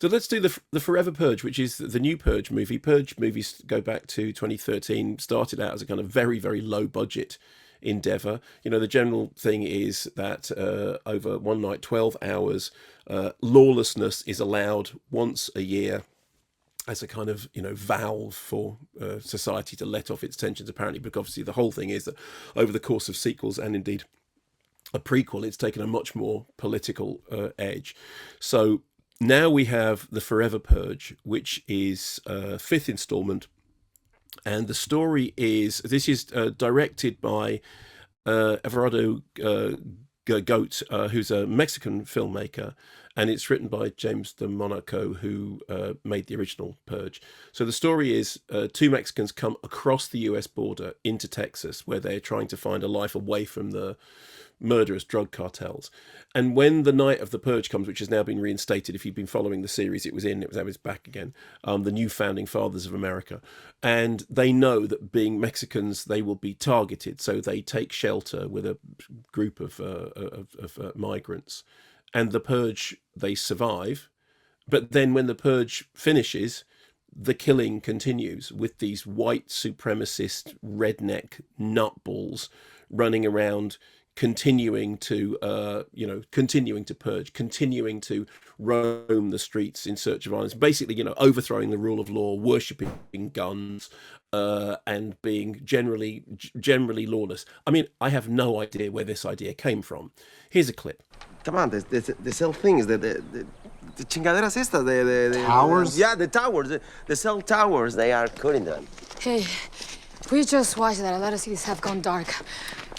So let's do the Forever Purge, which is the new Purge movie. Purge movies go back to 2013. Started out as a kind of very very low budget endeavor. The general thing is that over one night, 12 hours, lawlessness is allowed once a year as a kind of valve for society to let off its tensions. Apparently, because obviously the whole thing is that over the course of sequels and indeed a prequel, it's taken a much more political edge. So now we have the Forever Purge, which is fifth installment, and the story is this is directed by Everardo Goat, who's a Mexican filmmaker, and it's written by James de Monaco, who made the original Purge. So the story is two Mexicans come across the US border into Texas, where they're trying to find a life away from the murderous drug cartels. And when the night of the Purge comes, which has now been reinstated, if you've been following the series, it was back again, the new founding fathers of America. And they know that being Mexicans, they will be targeted. So they take shelter with a group of migrants. And the Purge, they survive. But then when the Purge finishes, the killing continues with these white supremacist redneck nutballs running around, continuing to purge, continuing to roam the streets in search of violence, basically, overthrowing the rule of law, worshipping guns, and being generally lawless. I mean, I have no idea where this idea came from. Here's a clip. Come on, they sell things, the chingaderas estas, the towers? Yeah, the towers, the cell towers, they are cutting them. Hey, we just watched that a lot of cities have gone dark.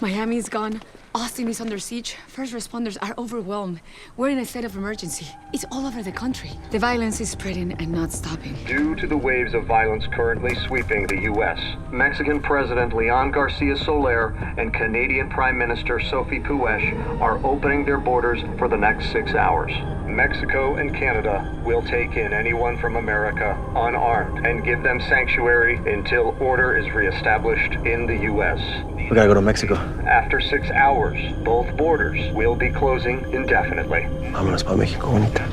Miami's gone. Austin is under siege. First responders are overwhelmed. We're in a state of emergency. It's all over the country. The violence is spreading and not stopping. Due to the waves of violence currently sweeping the U.S., Mexican President Leon Garcia Soler and Canadian Prime Minister Sophie Puech are opening their borders for the next 6 hours. Mexico and Canada will take in anyone from America unarmed and give them sanctuary until order is reestablished in the U.S. We gotta go to Mexico. After 6 hours, both borders will be closing indefinitely. Vámonos pa México, bonita.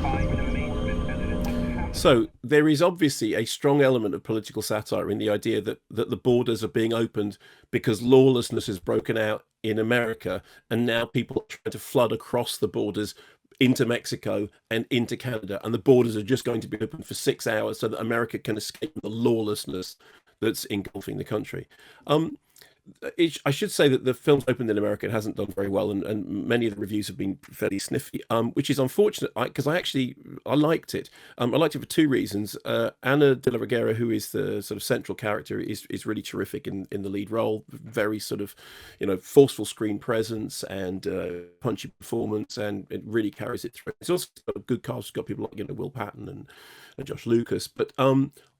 So there is obviously a strong element of political satire in the idea that the borders are being opened because lawlessness has broken out in America, and now people are trying to flood across the borders into Mexico and into Canada, and the borders are just going to be open for 6 hours so that America can escape the lawlessness that's engulfing the country. I should say that the film's opened in America. It hasn't done very well, and many of the reviews have been fairly sniffy, which is unfortunate because I liked it. I liked it for two reasons. Ana de la Reguera, who is the sort of central character, is really terrific in the lead role. Very sort of, forceful screen presence and punchy performance, and it really carries it through. It's also got a good cast. It's got people like Will Patton and Josh Lucas, but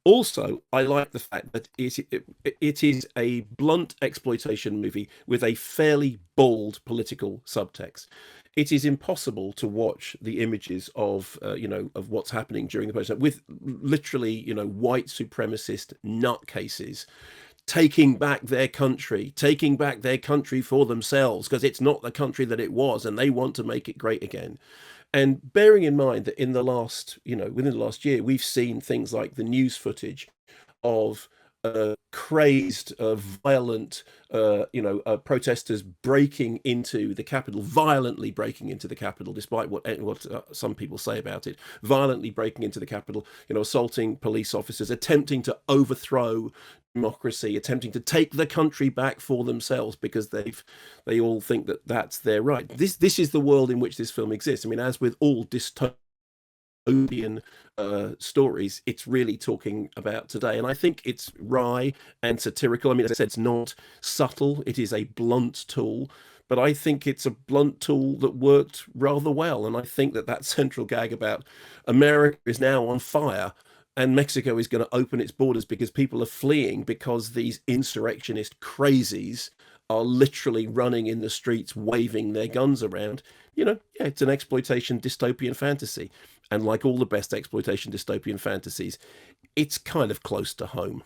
also, I like the fact that it is a blunt exploitation movie with a fairly bold political subtext. It is impossible to watch the images of what's happening during the protest with literally white supremacist nutcases taking back their country for themselves because it's not the country that it was, and they want to make it great again. And bearing in mind that in the last, within the last year, we've seen things like the news footage of crazed, violent, protesters breaking into the Capitol, violently breaking into the Capitol, despite what some people say about it, violently breaking into the Capitol, assaulting police officers, attempting to overthrow democracy, attempting to take the country back for themselves because they all think that that's their right. This is the world in which this film exists. I mean, as with all dystopian stories, it's really talking about today, and I think it's wry and satirical. I mean, as I said, it's not subtle. It is a blunt tool, but I think it's a blunt tool that worked rather well. And I think that central gag about America is now on fire and Mexico is going to open its borders because people are fleeing because these insurrectionist crazies are literally running in the streets waving their guns around. It's an exploitation dystopian fantasy. And like all the best exploitation dystopian fantasies, it's kind of close to home.